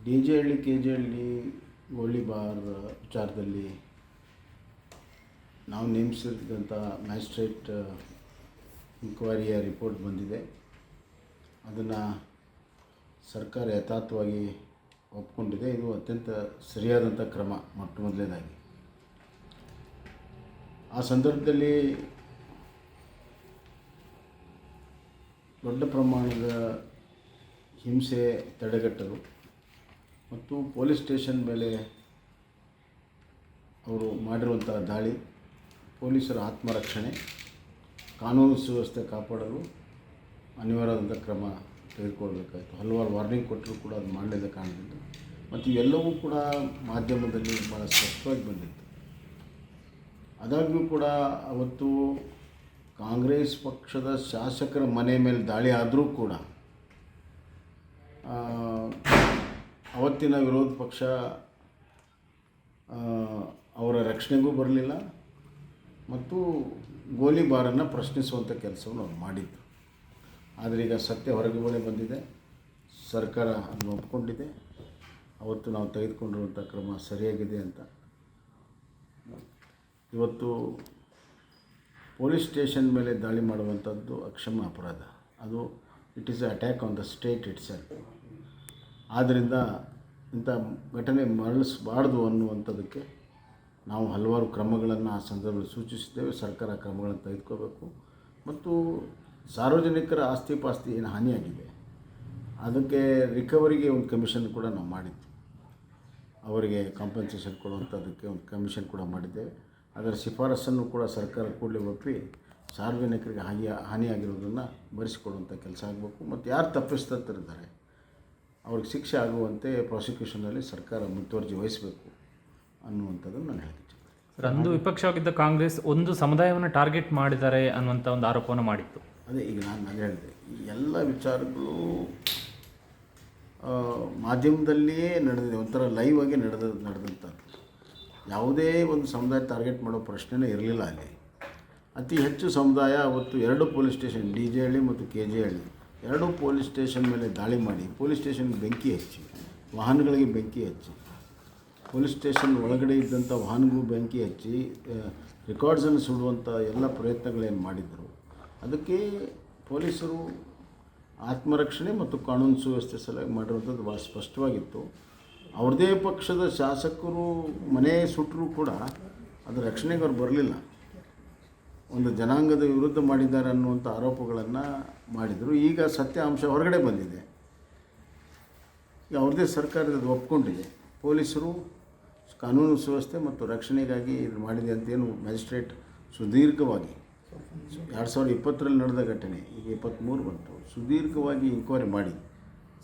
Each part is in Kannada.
DJ ಹಳ್ಳಿ KJ ಹಳ್ಳಿ ಗೋಲಿಬಾರ್ ವಿಚಾರದಲ್ಲಿ ನಾವು ನೇಮಿಸಿದಂಥ ಮ್ಯಾಜಿಸ್ಟ್ರೇಟ್ ಇನ್ಕ್ವೈರಿಯ ರಿಪೋರ್ಟ್ ಬಂದಿದೆ. ಅದನ್ನು ಸರ್ಕಾರ ಯಥಾರ್ಥವಾಗಿ ಒಪ್ಕೊಂಡಿದೆ. ಇದು ಅತ್ಯಂತ ಸರಿಯಾದಂಥ ಕ್ರಮ. ಮೊದಲನೇದಾಗಿ ಆ ಸಂದರ್ಭದಲ್ಲಿ ದೊಡ್ಡ ಪ್ರಮಾಣದ ಹಿಂಸೆ ತಡೆಗಟ್ಟಲು ಮತ್ತು ಪೊಲೀಸ್ ಸ್ಟೇಷನ್ ಮೇಲೆ ಅವರು ಮಾಡಿರುವಂಥ ದಾಳಿ, ಪೊಲೀಸರ ಆತ್ಮರಕ್ಷಣೆ, ಕಾನೂನು ಸುವ್ಯವಸ್ಥೆ ಕಾಪಾಡಲು ಅನಿವಾರ್ಯವಾದಂಥ ಕ್ರಮ ತೆಗೆದುಕೊಳ್ಬೇಕಾಯಿತು. ಹಲವಾರು ವಾರ್ನಿಂಗ್ ಕೊಟ್ಟರೂ ಕೂಡ ಅದು ಮಾಡಲಿಲ್ಲ ಕಾರಣದಿಂದ. ಮತ್ತು ಇವೆಲ್ಲವೂ ಕೂಡ ಮಾಧ್ಯಮದಲ್ಲಿ ಭಾಳ ಸ್ಪಷ್ಟವಾಗಿ ಬಂದಿತ್ತು. ಆದಾಗ್ಯೂ ಕೂಡ ಅವತ್ತು ಕಾಂಗ್ರೆಸ್ ಪಕ್ಷದ ಶಾಸಕರ ಮನೆ ಮೇಲೆ ದಾಳಿ ಆದರೂ ಕೂಡ ಅವತ್ತಿನ ವಿರೋಧ ಪಕ್ಷ ಅವರ ರಕ್ಷಣೆಗೂ ಬರಲಿಲ್ಲ ಮತ್ತು ಗೋಲಿಬಾರನ್ನು ಪ್ರಶ್ನಿಸುವಂಥ ಕೆಲಸವನ್ನು ಅವ್ರು ಮಾಡಿದ್ದು. ಆದರೆ ಈಗ ಸತ್ಯ ಹೊರಗೆ ಬಂದಿದೆ. ಸರ್ಕಾರ ಅದನ್ನು ಒಪ್ಕೊಂಡಿದೆ. ಅವತ್ತು ನಾವು ತೆಗೆದುಕೊಂಡಿರುವಂಥ ಕ್ರಮ ಸರಿಯಾಗಿದೆ ಅಂತ. ಇವತ್ತು ಪೊಲೀಸ್ ಸ್ಟೇಷನ್ ಮೇಲೆ ದಾಳಿ ಮಾಡುವಂಥದ್ದು ಅಕ್ಷಮ್ಯ ಅಪರಾಧ. ಅದು it is attack on the state itself. ಆದ್ದರಿಂದ ಇಂಥ ಘಟನೆ ಮರಳಿಸಬಾರ್ದು ಅನ್ನುವಂಥದ್ದಕ್ಕೆ ನಾವು ಹಲವಾರು ಕ್ರಮಗಳನ್ನು ಆ ಸಂದರ್ಭದಲ್ಲಿ ಸೂಚಿಸಿದ್ದೇವೆ. ಸರ್ಕಾರ ಕ್ರಮಗಳನ್ನು ತೆಗೆದುಕೋಬೇಕು ಮತ್ತು ಸಾರ್ವಜನಿಕರ ಆಸ್ತಿ ಪಾಸ್ತಿ ಏನು ಹಾನಿಯಾಗಿದೆ ಅದಕ್ಕೆ ರಿಕವರಿಗೆ ಒಂದು ಕಮಿಷನ್ ಕೂಡ ನಾವು ಮಾಡಿದ್ದು. ಅವರಿಗೆ ಕಾಂಪನ್ಸೇಷನ್ ಕೊಡುವಂಥದ್ದಕ್ಕೆ ಒಂದು ಕಮಿಷನ್ ಕೂಡ ಮಾಡಿದ್ದೇವೆ. ಅದರ ಶಿಫಾರಸನ್ನು ಕೂಡ ಸರ್ಕಾರ ಕೂಡಲೇ ಒಪ್ಪಿ ಸಾರ್ವಜನಿಕರಿಗೆ ಹಾನಿಯಾಗಿರೋದನ್ನು ಭರಿಸಿಕೊಡುವಂಥ ಕೆಲಸ ಆಗಬೇಕು. ಮತ್ತು ಯಾರು ತಪ್ಪಿಸ್ತರಿದ್ದಾರೆ ಅವ್ರಿಗೆ ಶಿಕ್ಷೆ ಆಗುವಂತೆ ಪ್ರಾಸಿಕ್ಯೂಷನಲ್ಲಿ ಸರ್ಕಾರ ಮುತುವರ್ಜಿ ವಹಿಸಬೇಕು ಅನ್ನುವಂಥದ್ದನ್ನು ನಾನು ಹೇಳ್ತೀನಿ. ಸರ್, ಅಂದು ವಿಪಕ್ಷವಾಗಿದ್ದ ಕಾಂಗ್ರೆಸ್ ಒಂದು ಸಮುದಾಯವನ್ನು ಟಾರ್ಗೆಟ್ ಮಾಡಿದ್ದಾರೆ ಅನ್ನುವಂಥ ಒಂದು ಆರೋಪವನ್ನು ಮಾಡಿತ್ತು. ಅದೇ ಈಗ ನಾನು ಹೇಳಿದೆ, ಈ ಎಲ್ಲ ವಿಚಾರಗಳು ಮಾಧ್ಯಮದಲ್ಲಿಯೇ ನಡೆದಿದೆ. ಒಂಥರ ಲೈವ್ ಆಗಿ ನಡೆದಂಥದ್ದು. ಯಾವುದೇ ಒಂದು ಸಮುದಾಯ ಟಾರ್ಗೆಟ್ ಮಾಡೋ ಪ್ರಶ್ನೆನೇ ಇರಲಿಲ್ಲ. ಅಲ್ಲಿ ಅತಿ ಹೆಚ್ಚು ಸಮುದಾಯ ಅವತ್ತು 2 ಪೊಲೀಸ್ ಸ್ಟೇಷನ್ DJ ಹಳ್ಳಿ ಮತ್ತು KJ ಹಳ್ಳಿ 2 ಪೊಲೀಸ್ ಸ್ಟೇಷನ್ ಮೇಲೆ ದಾಳಿ ಮಾಡಿ ಪೊಲೀಸ್ ಸ್ಟೇಷನ್ಗೆ ಬೆಂಕಿ ಹಚ್ಚಿ, ವಾಹನಗಳಿಗೆ ಬೆಂಕಿ ಹಚ್ಚಿ, ಪೊಲೀಸ್ ಸ್ಟೇಷನ್ ಒಳಗಡೆ ಇದ್ದಂಥ ವಾಹನಗಳು ಬೆಂಕಿ ಹಚ್ಚಿ ರೆಕಾರ್ಡ್ಸನ್ನು ಸುಡುವಂಥ ಎಲ್ಲ ಪ್ರಯತ್ನಗಳೇನು ಮಾಡಿದರು. ಅದಕ್ಕೆ ಪೊಲೀಸರು ಆತ್ಮರಕ್ಷಣೆ ಮತ್ತು ಕಾನೂನು ಸುವ್ಯವಸ್ಥೆ ಸಲುವಾಗಿ ಮಾಡಿರುವಂಥದ್ದು ಭಾಳ ಸ್ಪಷ್ಟವಾಗಿತ್ತು. ಅವ್ರದ್ದೇ ಪಕ್ಷದ ಶಾಸಕರು ಮನೆ ಸುಟ್ಟರೂ ಕೂಡ ಅದು ರಕ್ಷಣೆಗೆ ಅವ್ರು ಬರಲಿಲ್ಲ. ಒಂದು ಜನಾಂಗದ ವಿರುದ್ಧ ಮಾಡಿದ್ದಾರೆ ಅನ್ನುವಂಥ ಆರೋಪಗಳನ್ನು ಮಾಡಿದರು. ಈಗ ಸತ್ಯಾಂಶ ಹೊರಗಡೆ ಬಂದಿದೆ. ಈಗ ಅವ್ರದ್ದೇ ಸರ್ಕಾರದ ಒಪ್ಕೊಂಡಿದೆ. ಪೊಲೀಸರು ಕಾನೂನು ಸುವ್ಯವಸ್ಥೆ ಮತ್ತು ರಕ್ಷಣೆಗಾಗಿ ಇದು ಮಾಡಿದೆ ಅಂತೇನು ಮ್ಯಾಜಿಸ್ಟ್ರೇಟ್ ಸುದೀರ್ಘವಾಗಿ 2020ರಲ್ಲಿ ನಡೆದ ಘಟನೆ ಈಗ 23 ಬಂತು. ಸುದೀರ್ಘವಾಗಿ ಇನ್ಕ್ವೈರಿ ಮಾಡಿ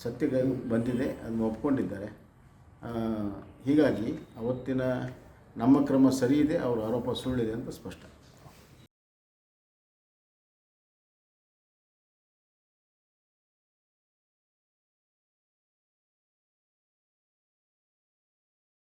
ಸತ್ಯ ಬಂದಿದೆ, ಅದನ್ನು ಒಪ್ಕೊಂಡಿದ್ದಾರೆ. ಹೀಗಾಗಿ ಅವತ್ತಿನ ನಮ್ಮ ಕ್ರಮ ಸರಿ ಇದೆ, ಅವರ ಆರೋಪ ಸುಳ್ಳಿದೆ ಅಂತ ಸ್ಪಷ್ಟ.